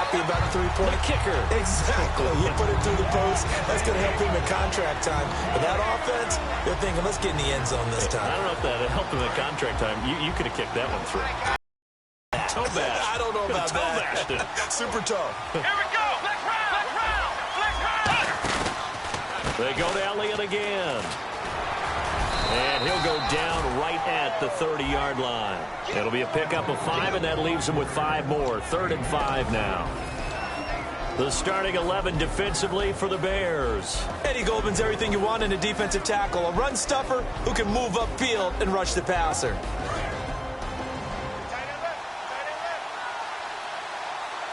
happy about the three-point. The kicker. Exactly. You put it through the post. That's going to help him in contract time. But that offense, they're thinking, let's get in the end zone this time. I don't know if that helped him in contract time. You could have kicked that one through. Toe bash. I don't know about that. Super toe. Here we go. Let's round. They go to Elliott again. And he'll go down right at the 30-yard line. It'll be a pickup of 5, and that leaves him with 5 more. 3rd and 5 now. The starting 11 defensively for the Bears. Eddie Goldman's everything you want in a defensive tackle. A run stuffer who can move upfield and rush the passer.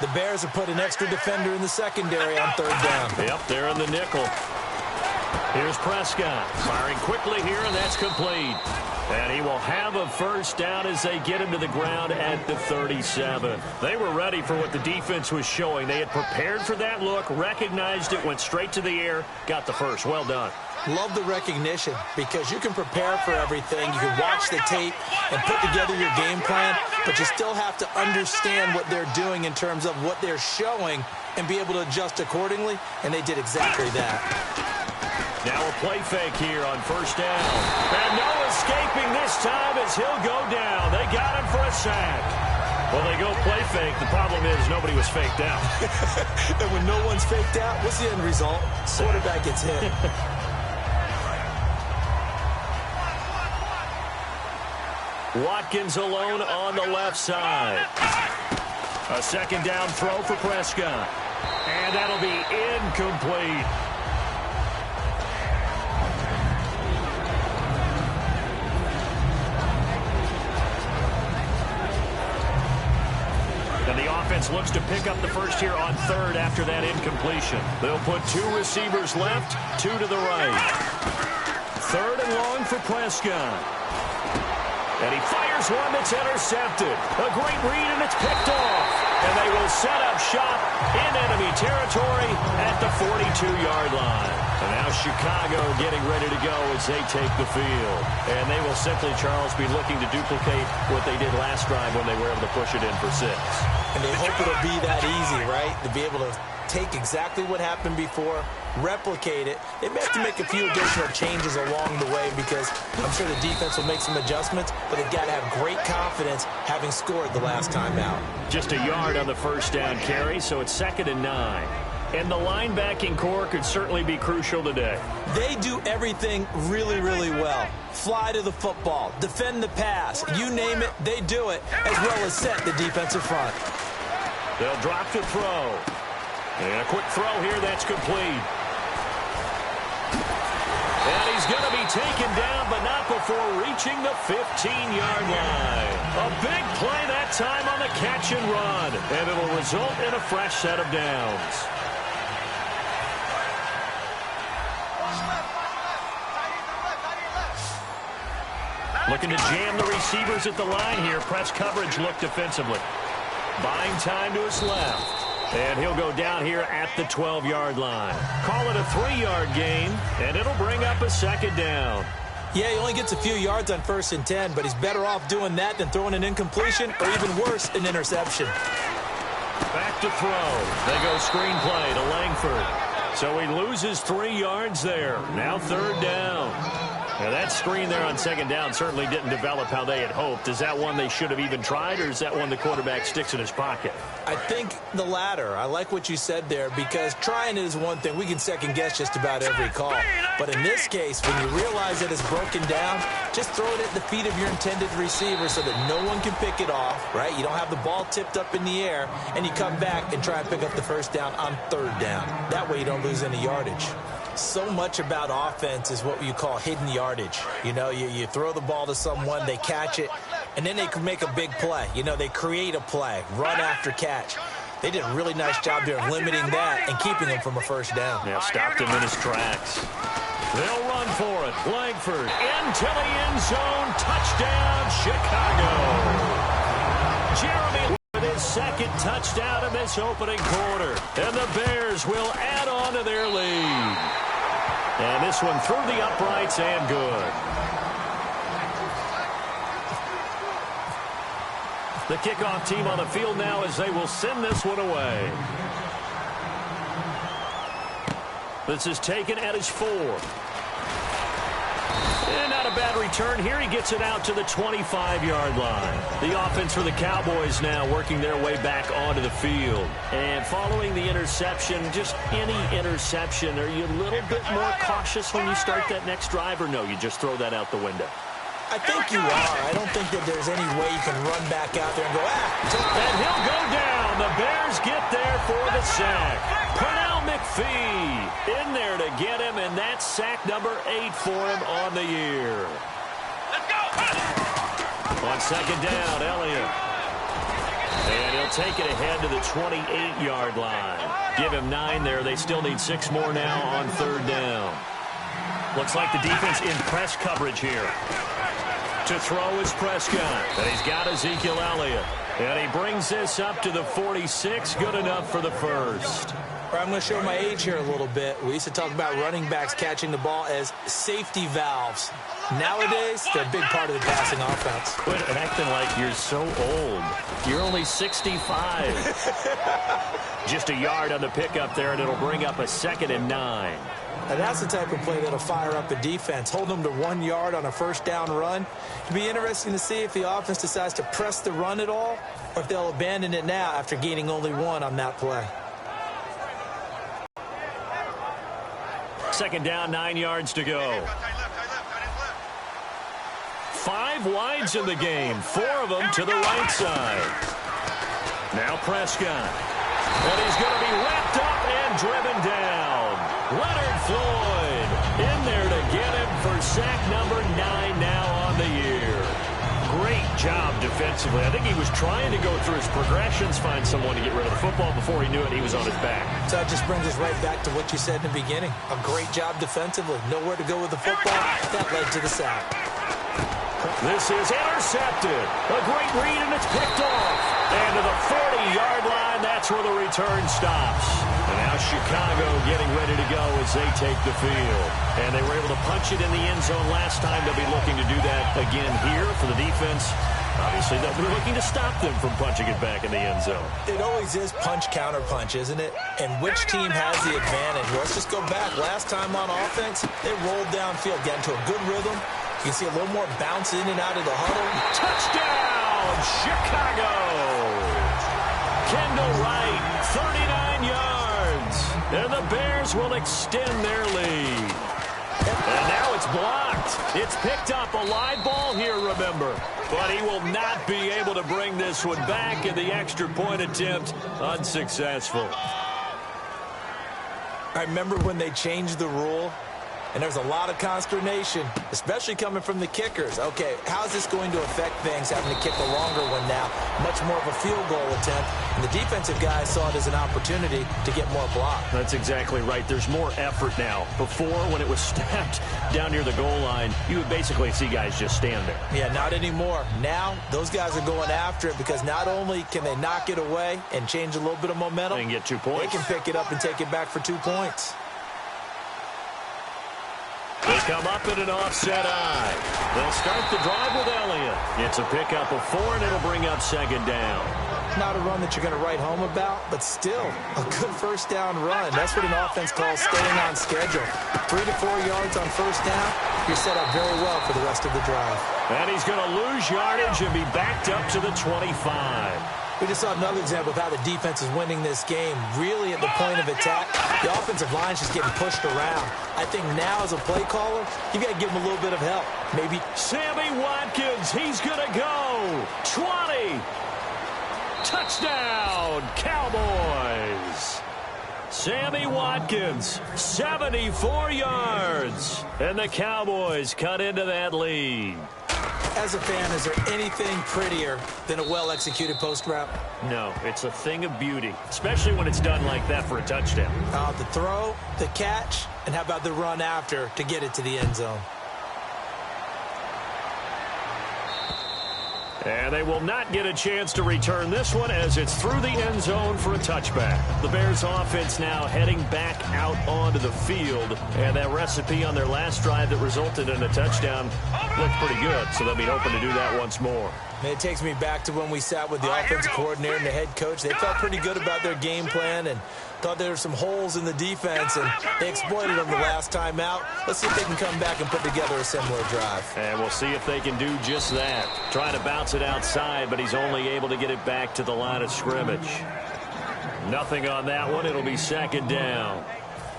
The Bears have put an extra defender in the secondary on 3rd down. Yep, they're in the nickel. Here's Prescott firing quickly here, and that's complete. And he will have a first down as they get him to the ground at the 37. They were ready for what the defense was showing. They had prepared for that look, recognized it, went straight to the air, got the first. Well done. Love the recognition because you can prepare for everything. You can watch the tape and put together your game plan, but you still have to understand what they're doing in terms of what they're showing and be able to adjust accordingly, and they did exactly that. Now a play fake here on 1st down. And no escaping this time as he'll go down. They got him for a sack. Well, they go play fake. The problem is nobody was faked out. And when no one's faked out, what's the end result? Quarterback gets hit. Watkins alone on the left side. A 2nd down throw for Prescott. And that'll be incomplete. And the offense looks to pick up the first here on 3rd after that incompletion. They'll put 2 receivers left, 2 to the right. 3rd and long for Prescott. And he fires one that's intercepted. A great read, and it's picked off. And they will set up shop in enemy territory at the 42-yard line. And now Chicago getting ready to go as they take the field. And they will simply, Charles, be looking to duplicate what they did last drive when they were able to push it in for 6. And they hope it'll be that easy, right? To be able to take exactly what happened before, replicate it. They may have to make a few additional changes along the way because I'm sure the defense will make some adjustments, but they've got to have great confidence having scored the last time out. Just a yard on the 1st down carry, so it's 2nd and 9. And the linebacking core could certainly be crucial today. They do everything really, really well. Fly to the football, defend the pass, you name it, they do it, as well as set the defensive front. They'll drop to throw. And a quick throw here, that's complete. And he's going to be taken down, but not before reaching the 15-yard line. A big play that time on the catch and run. And it'll result in a fresh set of downs. Looking to jam the receivers at the line here. Press coverage look defensively. Buying time to his left. And he'll go down here at the 12-yard line. Call it a 3-yard gain, and it'll bring up a 2nd down. Yeah, he only gets a few yards on 1st and 10, but he's better off doing that than throwing an incompletion or even worse, an interception. Back to throw. They go screen play to Langford. So he loses 3 yards there. Now 3rd down. Now that screen there on 2nd down certainly didn't develop how they had hoped. Is that one they should have even tried, or is that one the quarterback sticks in his pocket? I think the latter. I like what you said there because trying it is one thing. We can second guess just about every call. But in this case, when you realize that it's broken down, just throw it at the feet of your intended receiver so that no one can pick it off, right? You don't have the ball tipped up in the air, and you come back and try and pick up the 1st down on 3rd down. That way you don't lose any yardage. So much about offense is what you call hidden yardage. You know, you throw the ball to someone, they catch it, and then they can make a big play. You know, they create a play, run after catch. They did a really nice job there of limiting that and keeping him from a 1st down. Yeah, stopped him in his tracks. They'll run for it. Langford into the end zone. Touchdown, Chicago. Jeremy with his 2nd touchdown in this opening quarter. And the Bears will add on to their lead. And this one through the uprights and good. The kickoff team on the field now as they will send this one away. This is taken at his 4. And not a bad return here. He gets it out to the 25-yard line. The offense for the Cowboys now working their way back onto the field. And following the interception, just any interception, are you a little bit more cautious when you start that next drive, or no, you just throw that out the window? I think you are. I don't think that there's any way you can run back out there and go, And he'll go down. The Bears get there for the sack. Pernell McPhee in there to get him, and that's sack number 8 for him on the year. Let's go. On second down, Elliott. And he'll take it ahead to the 28-yard line. Give him 9 there. They still need 6 more now on third down. Looks like the defense in press coverage here. To throw is Prescott. And he's got Ezekiel Elliott. And he brings this up to the 46. Good enough for the first. I'm going to show my age here a little bit. We used to talk about running backs catching the ball as safety valves. Nowadays, they're a big part of the passing offense. Quit acting like you're so old. You're only 65. Just a yard on the pickup there, and it'll bring up a 2nd and 9. And that's the type of play that'll fire up a defense. Hold them to 1 yard on a first down run. It'll be interesting to see if the offense decides to press the run at all, or if they'll abandon it now after gaining only 1 on that play. Second down, 9 yards to go. 5 wides in the game, 4 of them to the right side. Now Prescott. And he's going to be wrapped up and driven down. Leonard Floyd in there to get him for sack number 9 now on the year. Great job defensively. I think he was trying to go through his progressions, find someone to get rid of the football. Before he knew it, he was on his back. So that just brings us right back to what you said in the beginning. A great job defensively. Nowhere to go with the football. That led to the sack. This is intercepted. A great read, and it's picked off. And to the 40-yard line, that's where the return stops. And now Chicago getting ready to go as they take the field. And they were able to punch it in the end zone last time. They'll be looking to do that again here for the defense. Obviously, they'll be looking to stop them from punching it back in the end zone. It always is punch-counter-punch, isn't it? And which team has the advantage? Well, let's just go back. Last time on offense, they rolled downfield, got into a good rhythm. You can see a little more bounce in and out of the huddle. Touchdown, Chicago! Kendall Wright, 39 yards. And the Bears will extend their lead. And now it's blocked. It's picked up. A live ball here, remember. But he will not be able to bring this one back, in the extra point attempt unsuccessful. I remember when they changed the rule, and there's a lot of consternation, especially coming from the kickers. Okay, how's this going to affect things, having to kick a longer one now? Much more of a field goal attempt. And the defensive guys saw it as an opportunity to get more block. That's exactly right. There's more effort now. Before, when it was snapped down near the goal line, you would basically see guys just stand there. Yeah, not anymore. Now, those guys are going after it because not only can they knock it away and change a little bit of momentum, and get 2 points. They can pick it up and take it back for 2 points. They come up in an offset eye. They'll start the drive with Elliott. It's a pickup of 4, and it'll bring up second down. Not a run that you're going to write home about, but still a good first down run. That's what an offense calls staying on schedule. 3 to 4 yards on first down, you're set up very well for the rest of the drive. And he's going to lose yardage and be backed up to the 25. We just saw another example of how the defense is winning this game. Really at the point of attack, the offensive line's just getting pushed around. I think now as a play caller, you got to give him a little bit of help. Maybe Sammy Watkins, he's going to go. 20. Touchdown, Cowboys. Sammy Watkins, 74 yards. And the Cowboys cut into that lead. As a fan, is there anything prettier than a well-executed post route? No, it's a thing of beauty, especially when it's done like that for a touchdown. The throw, the catch, and how about the run after to get it to the end zone? And they will not get a chance to return this one as it's through the end zone for a touchback. The Bears offense now heading back out onto the field. And that recipe on their last drive that resulted in a touchdown looked pretty good. So they'll be hoping to do that once more. It takes me back to when we sat with the offensive coordinator and the head coach. They felt pretty good about their game plan and thought there were some holes in the defense, and they exploited them the last time out. Let's see if they can come back and put together a similar drive. And we'll see if they can do just that. Trying to bounce it outside, but he's only able to get it back to the line of scrimmage. Nothing on that one. It'll be second down.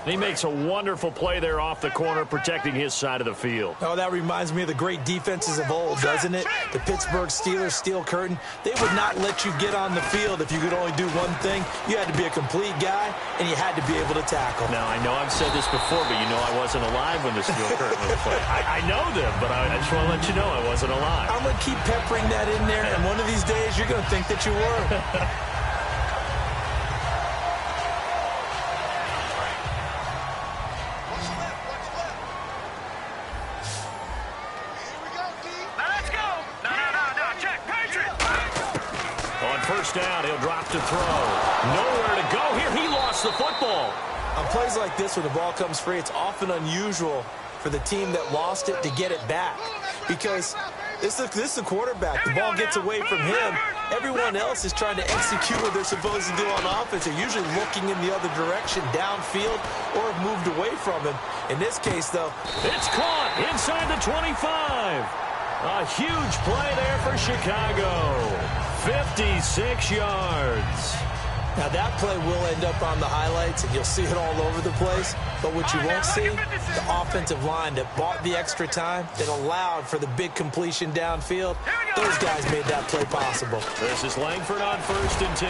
He makes a wonderful play there off the corner, protecting his side of the field. Oh, that reminds me of the great defenses of old, doesn't it? The Pittsburgh Steelers steel curtain. They would not let you get on the field if you could only do one thing. You had to be a complete guy, and you had to be able to tackle. Now, I know I've said this before, but you know I wasn't alive when the steel curtain was played. I know them, but I just want to let you know I wasn't alive. I'm going to keep peppering that in there, and one of these days you're going to think that you were. Down, he'll drop to throw. Nowhere to go here. He lost the football. On plays like this, when the ball comes free, it's often unusual for the team that lost it to get it back, because this is the quarterback. The ball gets away from him. Everyone else is trying to execute what they're supposed to do on offense. They're usually looking in the other direction, downfield, or have moved away from him. In this case, though, it's caught inside the 25. A huge play there for Chicago. 56 yards. Now that play will end up on the highlights, and you'll see it all over the place. But what you won't see, the offensive line that bought the extra time, that allowed for the big completion downfield, those guys made that play possible. This is Langford on 1st and 10.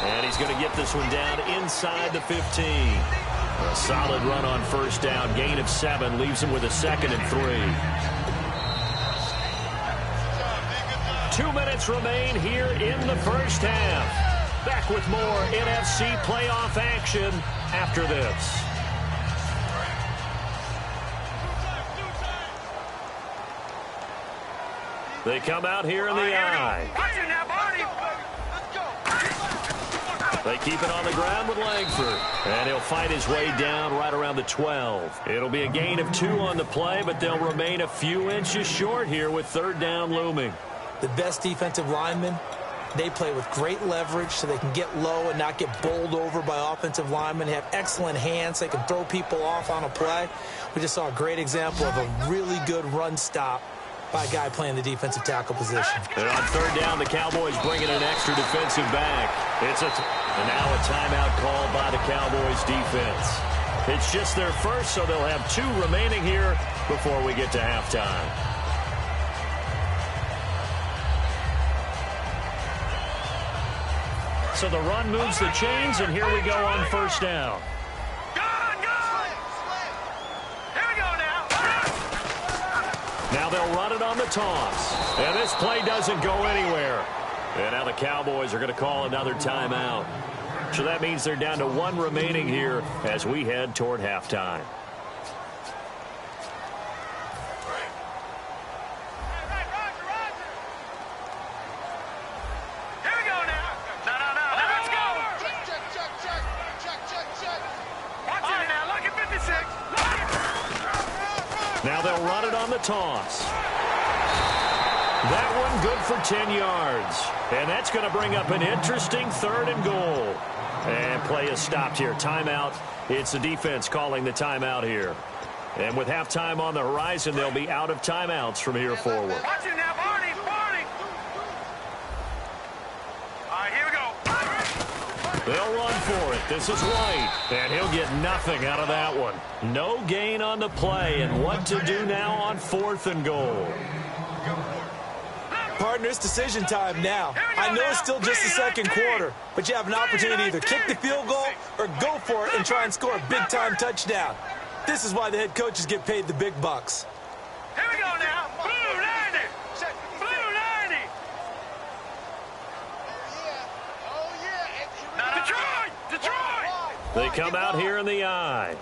And he's going to get this one down inside the 15. A solid run on 1st down. Gain of 7 leaves him with a 2nd and 3. 2 minutes remain here in the first half. Back with more NFC playoff action after this. They come out here in the eye. They keep it on the ground with Langford. And he'll fight his way down right around the 12. It'll be a gain of 2 on the play, but they'll remain a few inches short here with 3rd down looming. The best defensive linemen, they play with great leverage so they can get low and not get bowled over by offensive linemen. They have excellent hands. They can throw people off on a play. We just saw a great example of a really good run stop by a guy playing the defensive tackle position. And on 3rd down, the Cowboys bring in an extra defensive back. And now a timeout called by the Cowboys defense. It's just their first, so they'll have 2 remaining here before we get to halftime. So the run moves the chains, and here we go on 1st down. Here we go now. Now they'll run it on the toss. And this play doesn't go anywhere. And now the Cowboys are going to call another timeout. So that means they're down to 1 remaining here as we head toward halftime. Now they'll run it on the toss. That one good for 10 yards. And that's going to bring up an interesting 3rd and goal. And play is stopped here. Timeout. It's the defense calling the timeout here. And with halftime on the horizon, they'll be out of timeouts from here forward. Watch it now, Barney, Barney. All right, here we go. They'll run for it. This is White. And he'll get nothing out of that one. No gain on the play. And what to do now on 4th and goal. Partner, it's decision time now. I know it's still just the 2nd quarter, but you have an opportunity to either kick the field goal or go for it and try and score a big-time touchdown. This is why the head coaches get paid the big bucks. Here we go now. Blue 90. Blue 90. Detroit! Detroit! They come out here in the eye.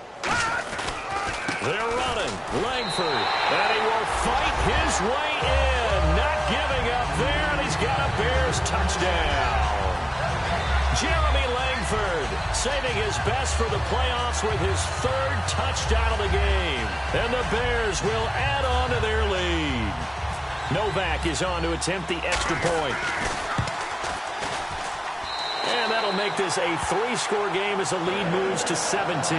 They're running. Langford. And he will fight his way in. Not giving up there, and he's got a Bears touchdown. Jeremy Langford saving his best for the playoffs with his third touchdown of the game. And the Bears will add on to their lead. Novak is on to attempt the extra point. And that'll make this a 3-score game as the lead moves to 17.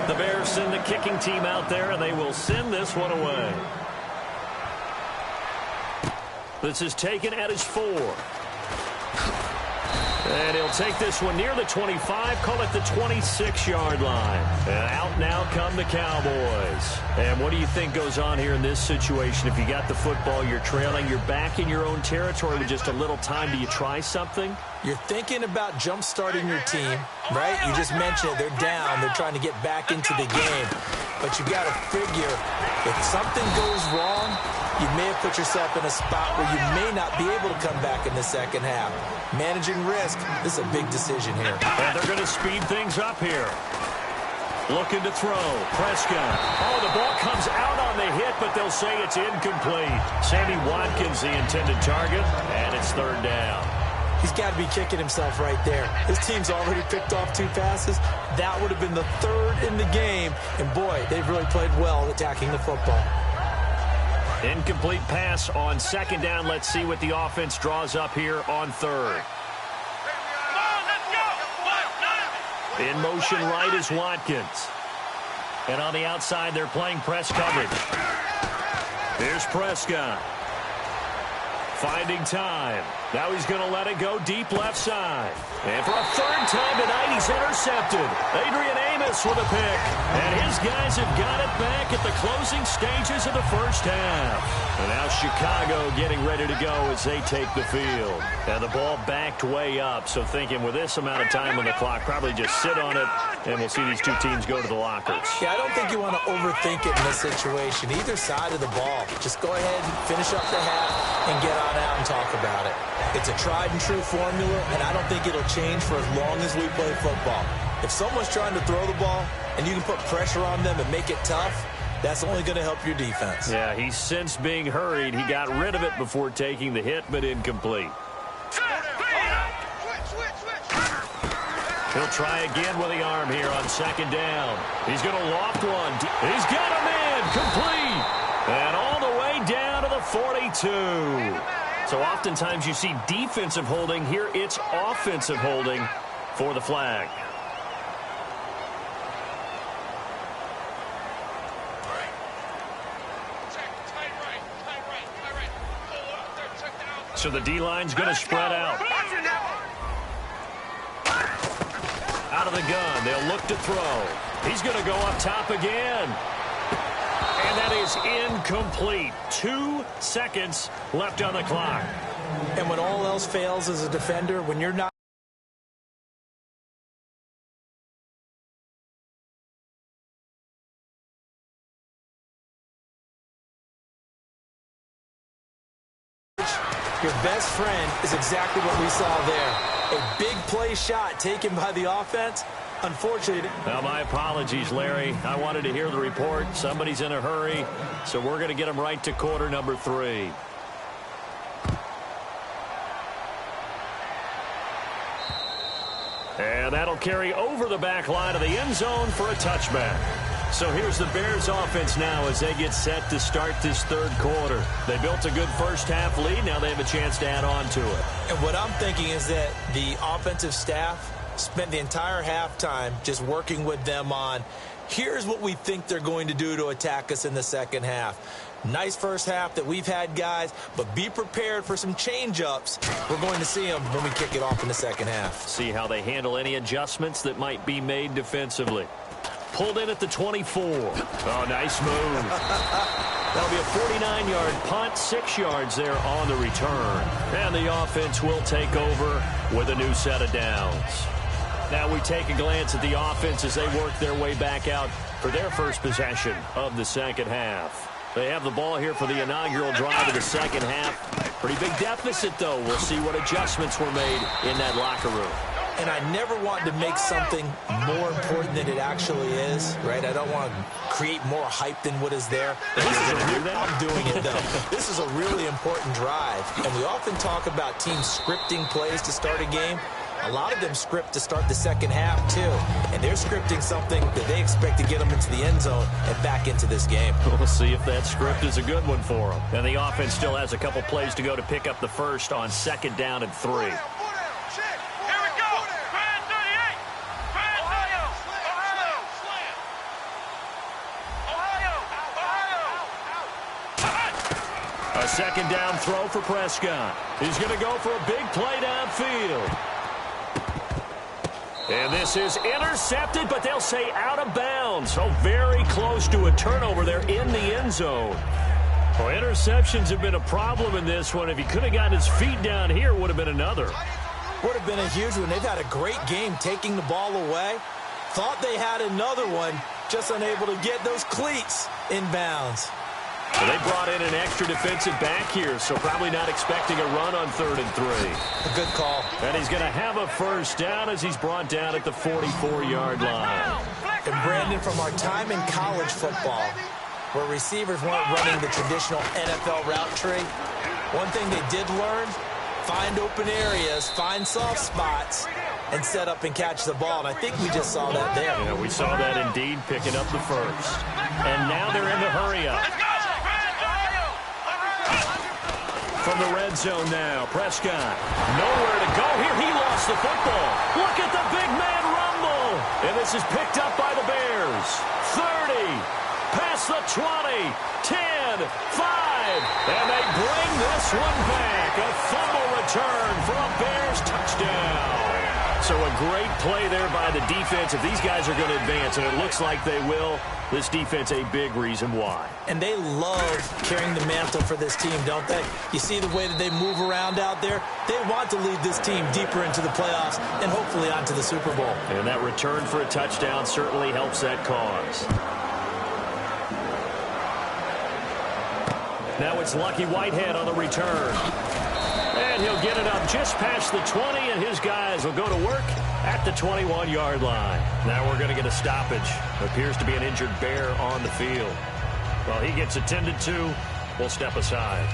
The Bears send the kicking team out there, and they will send this one away. This is taken at his 4. And he'll take this one near the 25, call it the 26-yard line. And out now come the Cowboys. And what do you think goes on here in this situation? If you got the football, you're trailing, you're back in your own territory with just a little time. Do you try something? You're thinking about jump-starting your team, right? You just mentioned it. They're down. They're trying to get back into the game. But you got to figure, if something goes wrong, you may have put yourself in a spot where you may not be able to come back in the second half. Managing risk, this is a big decision here. And they're going to speed things up here. Looking to throw. Prescott. Oh, the ball comes out on the hit, but they'll say it's incomplete. Sammy Watkins, the intended target, and it's third down. He's got to be kicking himself right there. His team's already picked off 2 passes. That would have been the 3rd in the game. And, boy, they've really played well attacking the football. Incomplete pass on second down. Let's see what the offense draws up here on 3rd. In motion right is Watkins. And on the outside, they're playing press coverage. Here's Prescott. Finding time. Now he's going to let it go deep left side. And for a 3rd time tonight, he's intercepted. Adrian Amos with a pick. And his guys have got it back at the closing stages of the first half. And now Chicago getting ready to go as they take the field. And the ball backed way up. So thinking with this amount of time on the clock, probably just sit on it, and we'll see these 2 teams go to the lockers. Yeah, I don't think you want to overthink it in this situation. Either side of the ball. Just go ahead and finish up the half and get on out and talk about it. It's a tried-and-true formula, and I don't think it'll change for as long as we play football. If someone's trying to throw the ball and you can put pressure on them and make it tough, that's only going to help your defense. Yeah, he's since being hurried. He got rid of it before taking the hit, but incomplete. He'll try again with the arm here on second down. He's going to loft one. He's got him in. Complete. And all the way down to the 42. So oftentimes you see defensive holding. Here it's offensive holding for the flag. So the D-line's going to spread out. Out of the gun. They'll look to throw. He's going to go up top again. And that is incomplete. 2 seconds left on the clock. And when all else fails as a defender, when you're not your best friend is exactly what we saw there. A big play shot taken by the offense. Unfortunately. Now, my apologies, Larry. I wanted to hear the report. Somebody's in a hurry, so we're going to get him right to quarter number 3. And that'll carry over the back line of the end zone for a touchback. So here's the Bears offense now as they get set to start this 3rd quarter. They built a good first half lead. Now they have a chance to add on to it. And what I'm thinking is that the offensive staff spent the entire halftime just working with them on, here's what we think they're going to do to attack us in the second half. Nice first half that we've had, guys, but be prepared for some change-ups. We're going to see them when we kick it off in the second half. See how they handle any adjustments that might be made defensively. Pulled in at the 24. Oh, nice move. That'll be a 49-yard punt, 6 yards there on the return. And the offense will take over with a new set of downs. Now we take a glance at the offense as they work their way back out for their first possession of the second half. They have the ball here for the inaugural drive of the second half. Pretty big deficit, though. We'll see what adjustments were made in that locker room. And I never want to make something more important than it actually is, right? I don't want to create more hype than what is there. I'm doing it, though. This is a really important drive. And we often talk about teams scripting plays to start a game. A lot of them script to start the second half, too. And they're scripting something that they expect to get them into the end zone and back into this game. We'll see if that script is a good one for them. And the offense still has a couple plays to go to pick up the first on 2nd down and 3. A 2nd down throw for Prescott. He's going to go for a big play downfield. And this is intercepted, but they'll say out of bounds. So very close to a turnover there in the end zone. Well, interceptions have been a problem in this one. If he could have gotten his feet down here, it would have been another. Would have been a huge one. They've had a great game taking the ball away. Thought they had another one, just unable to get those cleats in bounds. Well, they brought in an extra defensive back here, so probably not expecting a run on 3rd and 3. A good call. And he's going to have a first down as he's brought down at the 44-yard line. And Brandon, from our time in college football, where receivers weren't running the traditional NFL route tree, one thing they did learn, find open areas, find soft spots, and set up and catch the ball. And I think we just saw that there. Yeah, we saw that indeed, picking up the first. And now they're in the hurry-up. From the red zone now, Prescott. Nowhere to go here. He lost the football. Look at the big man rumble. And this is picked up by the Bears. 30, past the 20, 10, 5. And they bring this one back. A fumble return for a Bears touchdown. So a great play there by the defense. If these guys are going to advance, and it looks like they will, this defense a big reason why. And they love carrying the mantle for this team, don't they? You see the way that they move around out there? They want to lead this team deeper into the playoffs and hopefully onto the Super Bowl. And that return for a touchdown certainly helps that cause. Now it's Lucky Whitehead on the return. And he'll get it up just past the 20, and his guys will go to work at the 21-yard line. Now we're going to get a stoppage. Appears to be an injured Bear on the field. Well, he gets attended to. We'll step aside.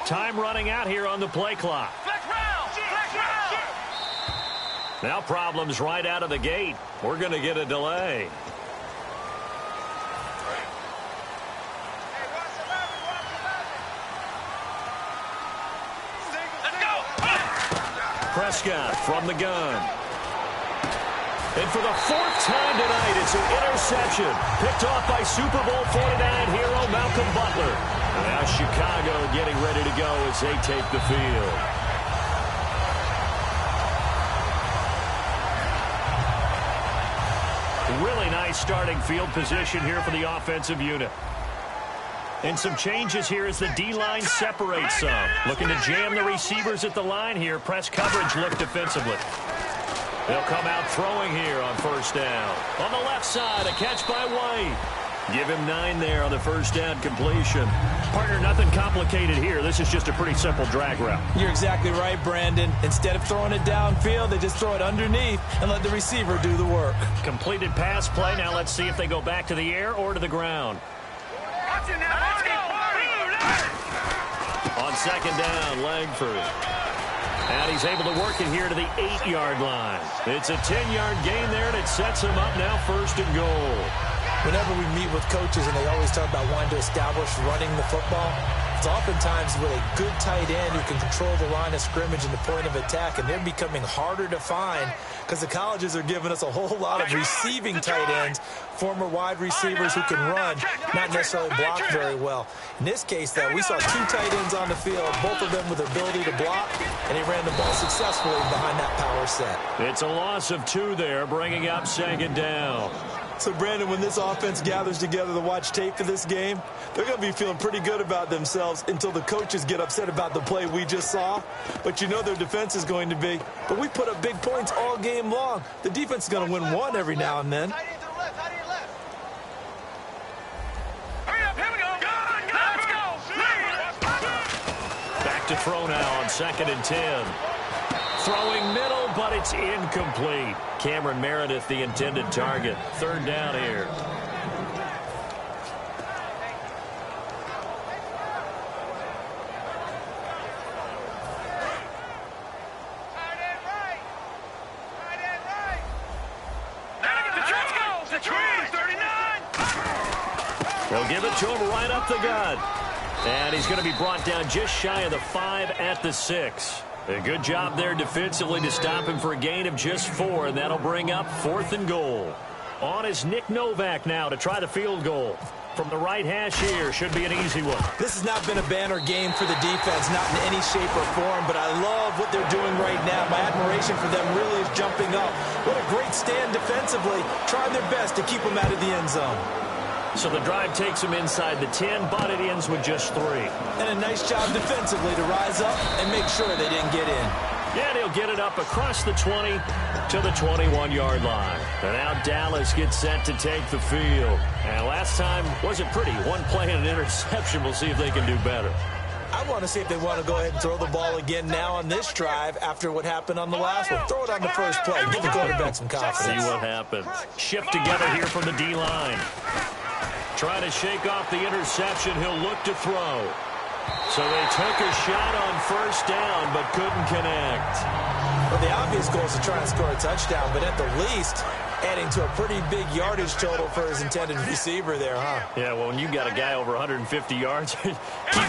Time running out here on the play clock. Now problems right out of the gate. We're going to get a delay. Prescott from the gun. And for the 4th time tonight, it's an interception. Picked off by Super Bowl 49 hero Malcolm Butler. Now Chicago getting ready to go as they take the field. Really nice starting field position here for the offensive unit. And some changes here as the D-line separates some. Looking to jam the receivers at the line here. Press coverage look defensively. They'll come out throwing here on 1st down. On the left side, a catch by White. Give him 9 there on the 1st down completion. Partner, nothing complicated here. This is just a pretty simple drag route. You're exactly right, Brandon. Instead of throwing it downfield, they just throw it underneath and let the receiver do the work. Completed pass play. Now let's see if they go back to the air or to the ground. On 2nd down, Langford. And he's able to work it here to the 8-yard line. It's a 10-yard gain there, and it sets him up now 1st and goal. Whenever we meet with coaches and they always talk about wanting to establish running the football, It's oftentimes with a good tight end who can control the line of scrimmage and the point of attack, and they're becoming harder to find because the colleges are giving us a whole lot of receiving tight ends, former wide receivers who can run, not necessarily block very well. In this case, though, we saw 2 tight ends on the field, both of them with the ability to block, and he ran the ball successfully behind that power set. It's a loss of 2 there, bringing up 2nd down. So, Brandon, when this offense gathers together to watch tape for this game, they're going to be feeling pretty good about themselves until the coaches get upset about the play we just saw. But you know their defense is going to be. But we put up big points all game long. The defense is going to win one every now and then. Back to throw now on 2nd and 10. Throwing middle, but it's incomplete. Cameron Meredith, the intended target. 3rd down here. They'll give it to him right up the gut. And he's going to be brought down just shy of the 5 at the 6. A good job there defensively to stop him for a gain of just 4, and that'll bring up 4th and goal. On is Nick Novak now to try the field goal. From the right hash here, should be an easy one. This has not been a banner game for the defense, not in any shape or form, but I love what they're doing right now. My admiration for them really is jumping up. What a great stand defensively, trying their best to keep them out of the end zone. So the drive takes him inside the 10, but it ends with just 3. And a nice job defensively to rise up and make sure they didn't get in. Yeah, and he'll get it up across the 20 to the 21-yard line. And now Dallas gets set to take the field. And last time wasn't pretty. 1 play and an interception. We'll see if they can do better. I want to see if they want to go ahead and throw the ball again now on this drive after what happened on the last one. Throw it on the first play. Give the quarterback some confidence. See what happens. Shift together here from the D-line. Trying to shake off the interception. He'll look to throw. So they took a shot on 1st down, but couldn't connect. Well, the obvious goal is to try and score a touchdown, but at the least, adding to a pretty big yardage total for his intended receiver there, huh? Yeah, well, when you got a guy over 150 yards, keep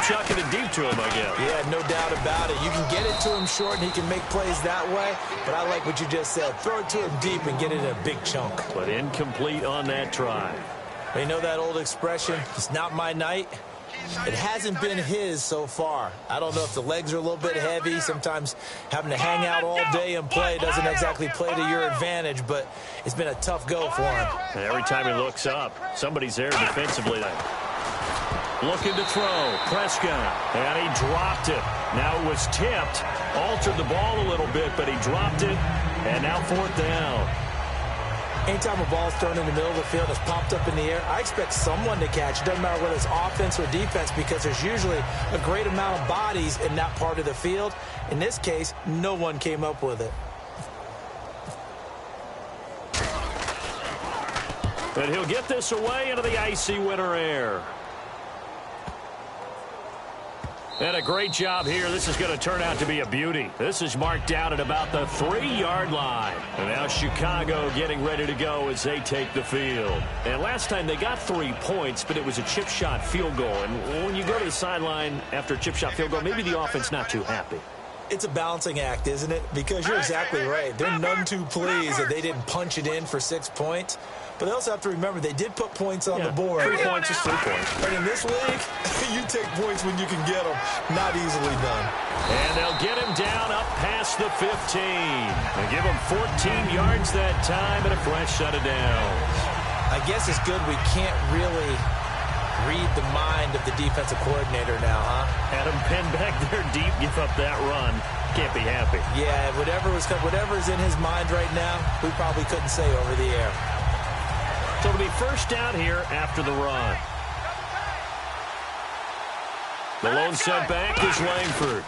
chucking it deep to him, I guess. Yeah, no doubt about it. You can get it to him short, and he can make plays that way, but I like what you just said. Throw it to him deep and get it in a big chunk. But incomplete on that try. You know that old expression, it's not my night? It hasn't been his so far. I don't know if the legs are a little bit heavy. Sometimes having to hang out all day and play doesn't exactly play to your advantage, but it's been a tough go for him. And every time he looks up, somebody's there defensively. Looking to throw. Prescott. And he dropped it. Now it was tipped. Altered the ball a little bit, but he dropped it. And now 4th down. Anytime a ball is thrown in the middle of the field, it's popped up in the air, I expect someone to catch. It doesn't matter whether it's offense or defense because there's usually a great amount of bodies in that part of the field. In this case, no one came up with it. But he'll get this away into the icy winter air. And a great job here. This is going to turn out to be a beauty. This is marked down at about the 3-yard line. And now Chicago getting ready to go as they take the field. And last time they got 3 points, but it was a chip shot field goal. And when you go to the sideline after a chip shot field goal, maybe the offense not too happy. It's a balancing act, isn't it? Because you're exactly right. They're none too pleased that they didn't punch it in for 6 points. But they also have to remember they did put points on the board. 3 points is 3 points. But in this league, you take points when you can get them. Not easily done. And they'll get him down up past the 15. And give him 14 yards that time and a fresh set of downs. I guess it's good we can't really read the mind of the defensive coordinator now, huh? Had him pinned back there deep, give up that run. Can't be happy. Yeah, whatever's in his mind right now, we probably couldn't say over the air. So it'll be 1st down here after the run. The lone setback is Langford.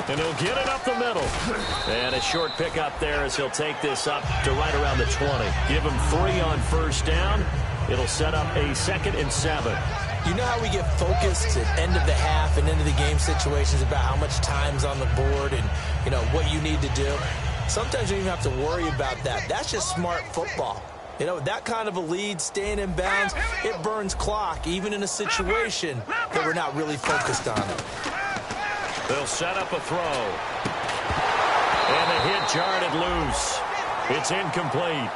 And he'll get it up the middle. And a short pickup there as he'll take this up to right around the 20. Give him 3 on 1st down. It'll set up a 2nd and 7. You know how we get focused at end of the half and into the game situations about how much time's on the board and, you know, what you need to do? Sometimes you don't even have to worry about that. That's just smart football. You know, that kind of a lead, staying in bounds, it burns clock, even in a situation that we're not really focused on it. They'll set up a throw. And the hit jarred it loose. It's incomplete.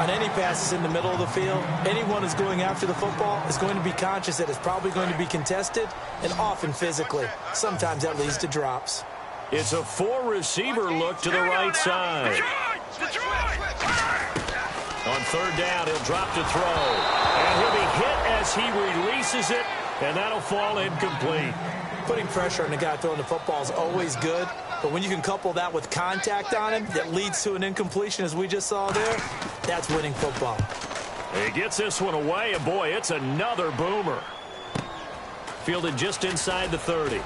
On any passes in the middle of the field, anyone who's going after the football is going to be conscious that it's probably going to be contested, and often physically. Sometimes that leads to drops. It's a four-receiver look to the right side. On third down, he'll drop to throw. And he'll be hit as he releases it, and that'll fall incomplete. Putting pressure on the guy throwing the football is always good, but when you can couple that with contact on him that leads to an incompletion, as we just saw there, that's winning football. He gets this one away, and boy, it's another boomer. Fielded just inside the 30.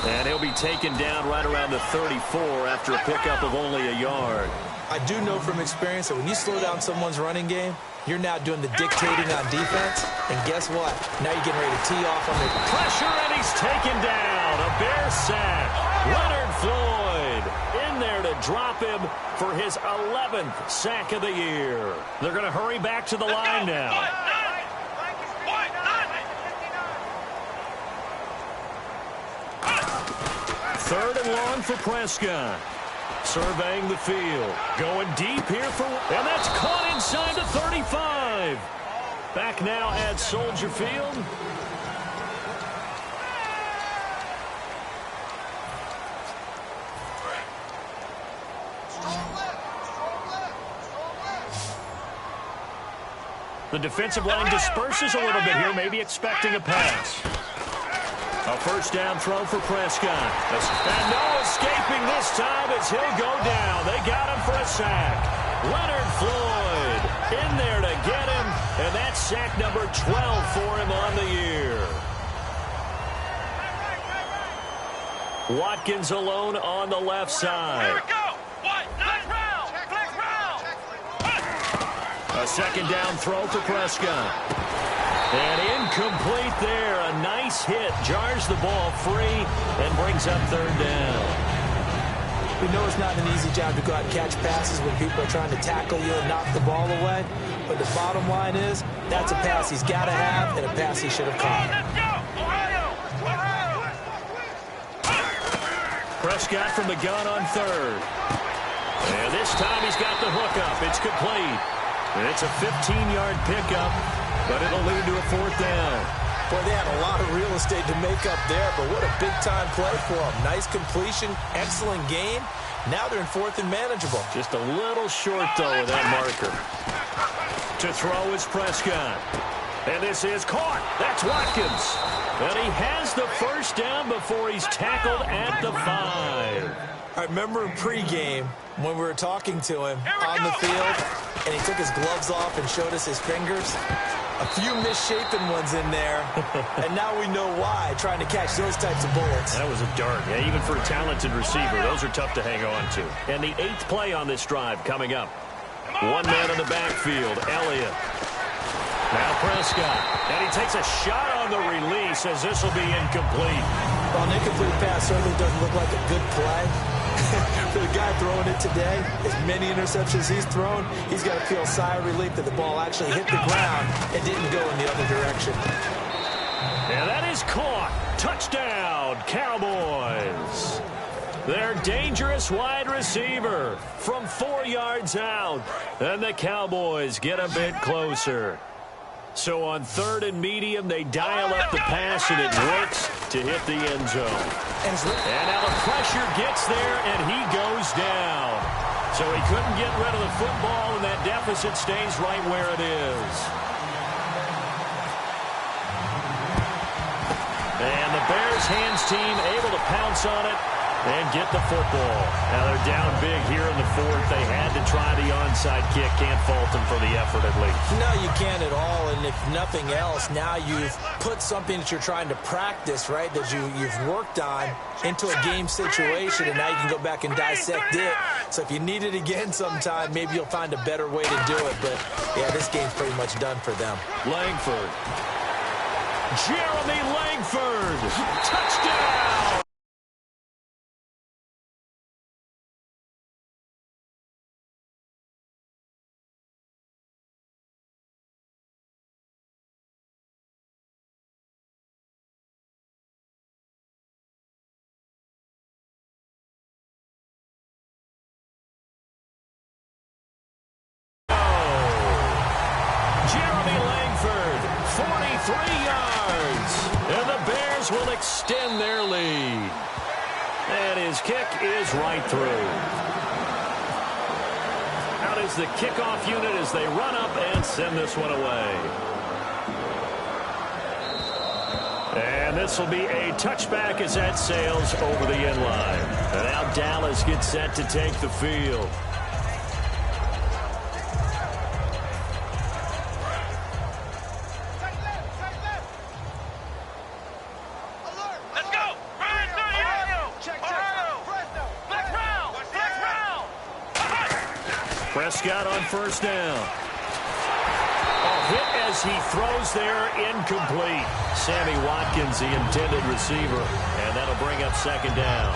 And he'll be taken down right around the 34 after a pickup of only a yard. I do know from experience that when you slow down someone's running game, you're now doing the dictating on defense. And guess what? Now you're getting ready to tee off on the pressure, and he's taken down. A Bear sack. Leonard Floyd in there to drop him for his 11th sack of the year. They're going to hurry back to the line now. Third and long for Prescott. Surveying the field. Going deep here for... And that's caught inside the 35. Back now at Soldier Field. The defensive line disperses a little bit here, maybe expecting a pass. A first down throw for Prescott. And no escaping this time as he'll go down. They got him for a sack. Leonard Floyd in there to get him. And that's sack number 12 for him on the year. Watkins alone on the left side. Here we go. A second down throw for Prescott. And incomplete there. A nice hit. Jars the ball free and brings up third down. We know it's not an easy job to go out and catch passes when people are trying to tackle you and knock the ball away. But the bottom line is, that's a pass he's got to have and a pass he should have caught. Prescott from the gun on third. And this time he's got the hookup. It's complete. And it's a 15-yard pickup, but it'll lead to a fourth down. Boy, they had a lot of real estate to make up there, but what a big-time play for them. Nice completion, excellent game. Now they're in fourth and manageable. Just a little short, though, with that marker. To throw is Prescott. And this is caught. That's Watkins. And he has the first down before he's tackled at the 5. I remember in pregame when we were talking to him on the field, and he took his gloves off and showed us his fingers. A few misshapen ones in there, and now we know why, trying to catch those types of bullets. That was a dart. Yeah, even for a talented receiver, those are tough to hang on to. And the 8th play on this drive coming up. One man in the backfield, Elliott. Now Prescott, and he takes a shot on the release as this will be incomplete. Well, an incomplete pass certainly doesn't look like a good play. For the guy throwing it today, as many interceptions he's thrown, he's got to feel a sigh of relief that the ball actually hit the ground and didn't go in the other direction. And that is caught. Touchdown, Cowboys. Their dangerous wide receiver from 4 yards out. And the Cowboys get a bit closer. So on third and medium, they dial up the pass, and it works to hit the end zone. And now the pressure gets there, and he goes down. So he couldn't get rid of the football, and that deficit stays right where it is. And the Bears hands team able to pounce on it and get the football. Now they're down big here in the fourth. They had to try the onside kick. Can't fault them for the effort at least. No, you can't at all. And if nothing else, now you've put something that you're trying to practice, right, that you've worked on into a game situation, and now you can go back and dissect it. So if you need it again sometime, maybe you'll find a better way to do it. But, yeah, this game's pretty much done for them. Langford. Jeremy Langford. Touchdown. Jeremy Langford, 43 yards, and the Bears will extend their lead. And his kick is right through. Out is the kickoff unit as they run up and send this one away. And this will be a touchback as that sails over the end line. And now Dallas gets set to take the field. Prescott on first down. A hit as he throws there, incomplete. Sammy Watkins, the intended receiver, and that'll bring up second down.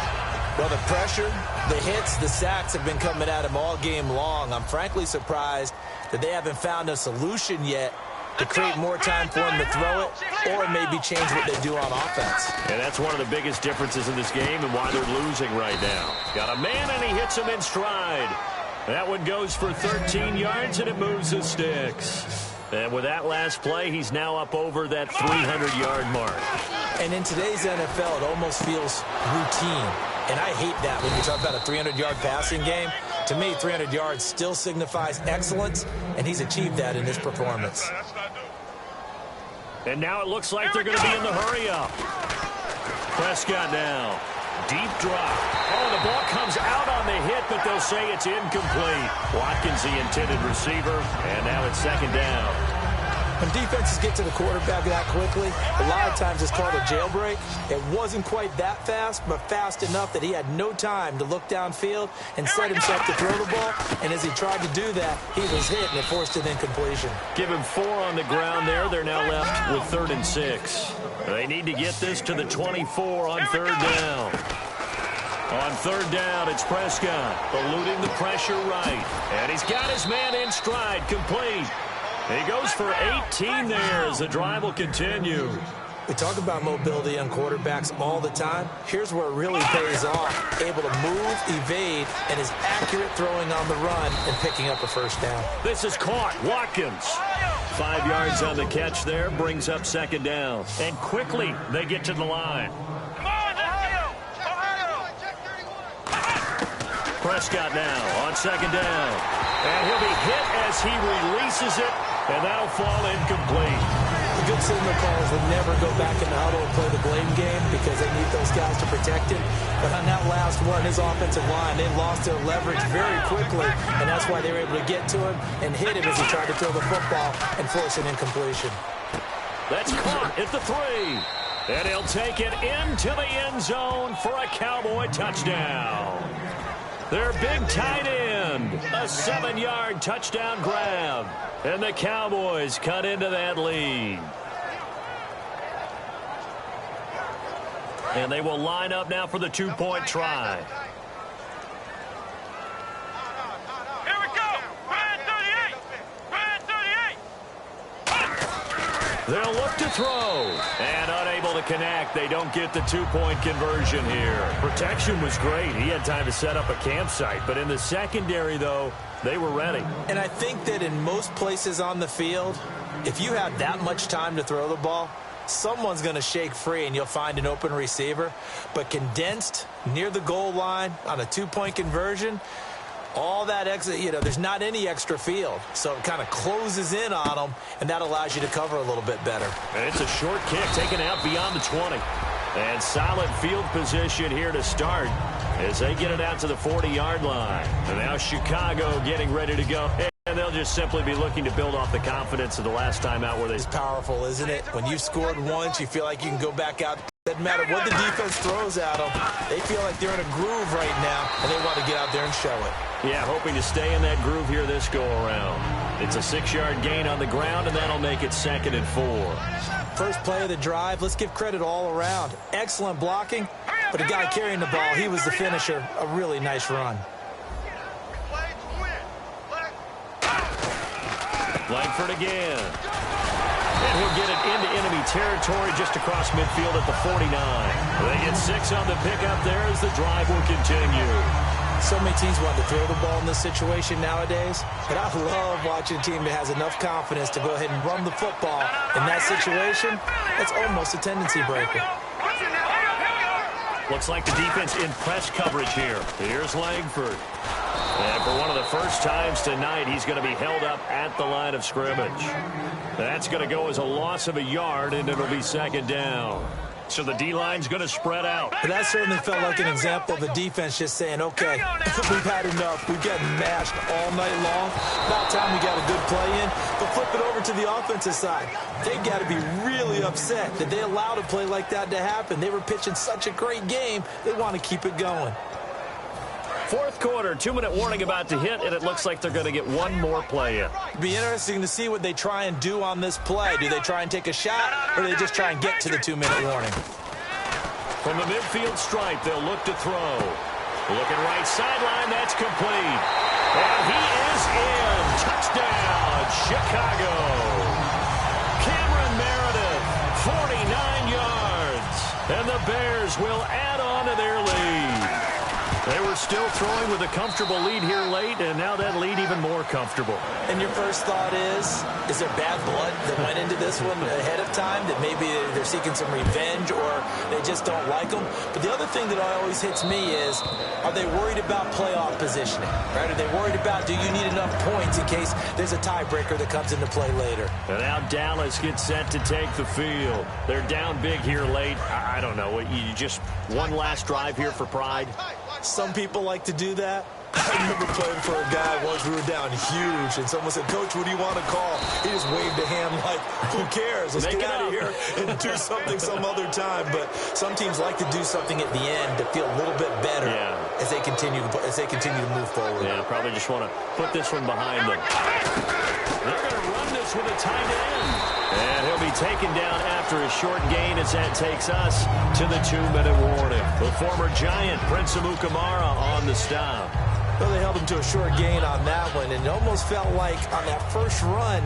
Well, the pressure, the hits, the sacks have been coming at him all game long. I'm frankly surprised that they haven't found a solution yet to create more time for him to throw it or maybe change what they do on offense. And that's one of the biggest differences in this game and why they're losing right now. Got a man, and he hits him in stride. That one goes for 13 yards, and it moves the sticks. And with that last play, he's now up over that 300-yard mark. And in today's NFL, it almost feels routine. And I hate that when you talk about a 300-yard passing game. To me, 300 yards still signifies excellence, and he's achieved that in his performance. And now it looks like they're going to be in the hurry-up. Prescott now. Deep drop. Oh, the ball comes out on the hit, but they'll say it's incomplete. Watkins, the intended receiver, and now it's second down. When defenses get to the quarterback that quickly, a lot of times it's called a jailbreak. It wasn't quite that fast, but fast enough that he had no time to look downfield and set himself to throw the ball. And as he tried to do that, he was hit, and it forced an incompletion. Give him 4 on the ground there. They're now left with 3rd and 6. They need to get this to the 24 on 3rd down. On 3rd down, it's Prescott, eluding the pressure right. And he's got his man in stride, complete. He goes for 18 there as the drive will continue. We talk about mobility on quarterbacks all the time. Here's where it really pays off. Able to move, evade, and is accurate throwing on the run and picking up a first down. This is caught. Watkins. 5 yards on the catch there, brings up second down. And quickly, they get to the line. Prescott now on second down. And he'll be hit as he releases it, and that'll fall incomplete. The good signal callers would never go back in the huddle and play the blame game because they need those guys to protect him. But on that last one, his offensive line, they lost their leverage very quickly, and that's why they were able to get to him and hit him as he tried to throw the football and force an incompletion. That's caught at the 3. And he'll take it into the end zone for a Cowboy touchdown. Their big tight end, a 7-yard touchdown grab. And the Cowboys cut into that lead. And they will line up now for the 2-point try. Here we go. Ryan 38. Ryan 38. They'll look to throw. And unable to connect. They don't get the 2-point conversion here. Protection was great. He had time to set up a campsite. But in the secondary, though, they were ready. And I think that in most places on the field, if you have that much time to throw the ball, someone's going to shake free and you'll find an open receiver. But condensed near the goal line on a 2-point conversion, all that extra, there's not any extra field. So it kind of closes in on them, and that allows you to cover a little bit better. And it's a short kick taken out beyond the 20. And solid field position here to start. as they get it out to the 40-yard line. And now Chicago getting ready to go. And they'll just simply be looking to build off the confidence of the last time out where they... It's powerful, isn't it? When you've scored once, you feel like you can go back out. Doesn't matter what the defense throws at them. They feel like they're in a groove right now, and they want to get out there and show it. Yeah, hoping to stay in that groove here this go-around. It's a 6-yard gain on the ground, and that'll make it 2nd and 4. First play of the drive, let's give credit all around. Excellent blocking, but the guy carrying the ball, he was the finisher. A really nice run. Langford again. And he'll get it into enemy territory just across midfield at the 49. They get 6 on the pickup there as the drive will continue. So many teams want to throw the ball in this situation nowadays, but I love watching a team that has enough confidence to go ahead and run the football. In that situation, it's almost a tendency breaker. Looks like the defense in press coverage here. Here's Langford. And for one of the first times tonight, he's going to be held up at the line of scrimmage. That's going to go as a loss of a yard, and it'll be 2nd down. So the D-line's going to spread out. But that certainly felt like an example of the defense just saying, okay, we've had enough. We've gotten mashed all night long. About time we got a good play in. But flip it over to the offensive side. They've got to be really upset that they allowed a play like that to happen. They were pitching such a great game. They want to keep it going. 4th quarter, 2-minute warning about to hit, and it looks like they're going to get one more play in. It'll be interesting to see what they try and do on this play. Do they try and take a shot, or do they just try and get to the 2-minute warning? From the midfield stripe, they'll look to throw. Looking right sideline, that's complete. And he is in. Touchdown, Chicago. Cameron Meredith, 49 yards. And the Bears will add on to their lead. They were still throwing with a comfortable lead here late, and now that lead even more comfortable. And your first thought is there bad blood that went into this one ahead of time, that maybe they're seeking some revenge or they just don't like them? But the other thing that always hits me is, are they worried about playoff positioning? Right? Are they worried about, do you need enough points in case there's a tiebreaker that comes into play later? And now Dallas gets set to take the field. They're down big here late. I don't know. You just one last drive here for pride? Some people like to do that. I remember playing for a guy once. We were down huge, and someone said, "Coach, what do you want to call?" He just waved a hand like, "Who cares? Let's get out of here and do something some other time." But some teams like to do something at the end to feel a little bit better as they continue to move forward. Yeah, probably just want to put this one behind them. They're going to run this with a tight end. And he'll be taken down after a short gain as that takes us to the 2-minute warning. The former Giant, Prince Amukamara, on the stop. Well, they held him to a short gain on that one, and it almost felt like on that first run,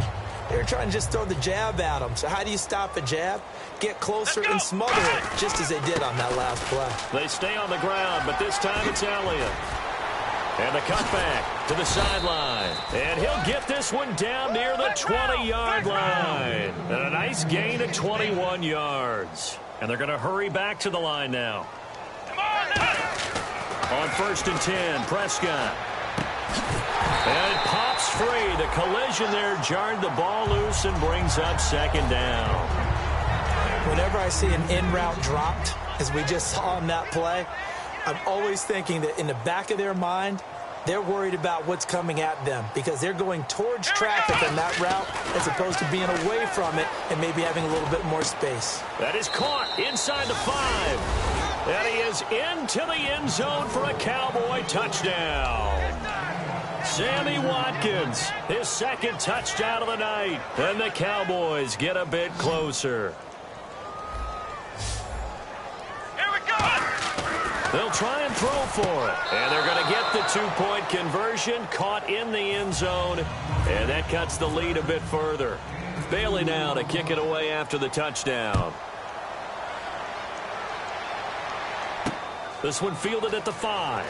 they were trying to just throw the jab at him. So how do you stop a jab? Get closer and smother it, just as they did on that last play. They stay on the ground, but this time it's Elliott. And the cutback to the sideline. And he'll get this one down near the 20-yard line. And a nice gain of 21 yards. And they're going to hurry back to the line now. On 1st and 10, Prescott. And it pops free. The collision there jarred the ball loose and brings up 2nd down. Whenever I see an in-route dropped, as we just saw in that play, I'm always thinking that in the back of their mind, they're worried about what's coming at them because they're going towards traffic on that route as opposed to being away from it and maybe having a little bit more space. That is caught inside the 5. And he is into the end zone for a Cowboy touchdown. Sammy Watkins, his 2nd touchdown of the night. And the Cowboys get a bit closer. They'll try and throw for it. And they're going to get the 2-point conversion, caught in the end zone. And that cuts the lead a bit further. Bailey now to kick it away after the touchdown. This one fielded at the 5.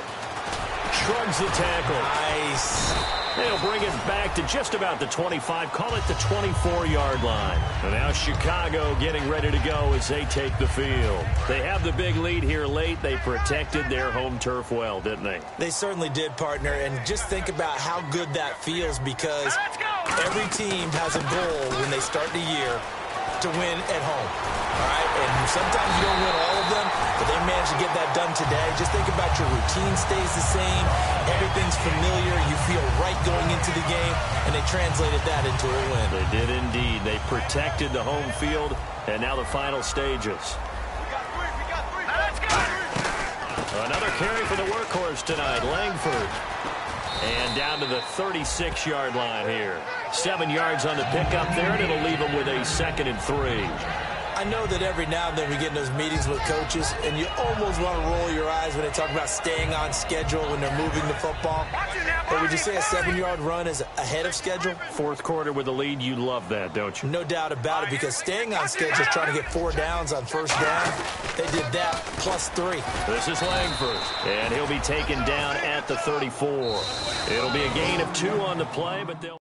Shrugs the tackle. Nice. They'll bring it back to just about the 25. Call it the 24-yard line. And now Chicago getting ready to go as they take the field. They have the big lead here late. They protected their home turf well, didn't they? They certainly did, partner. And just think about how good that feels because every team has a goal when they start the year. to win at home. All right? And sometimes you don't win all of them, but they managed to get that done today. Just think about your routine stays the same. Everything's familiar. You feel right going into the game, and they translated that into a win. They did indeed. They protected the home field, and now the final stages. Let's go! Another carry for the workhorse tonight, Langford. And down to the 36-yard line here. 7 yards on the pickup there, and it'll leave them with a 2nd and 3. I know that every now and then we get in those meetings with coaches, and you almost want to roll your eyes when they talk about staying on schedule when they're moving the football. But would you say a 7-yard run is ahead of schedule? Fourth quarter with the lead, you love that, don't you? No doubt about it, because staying on schedule is trying to get 4 downs on first down. They did that plus 3. This is Langford, and he'll be taken down at the 34. It'll be a gain of 2 on the play, but they'll...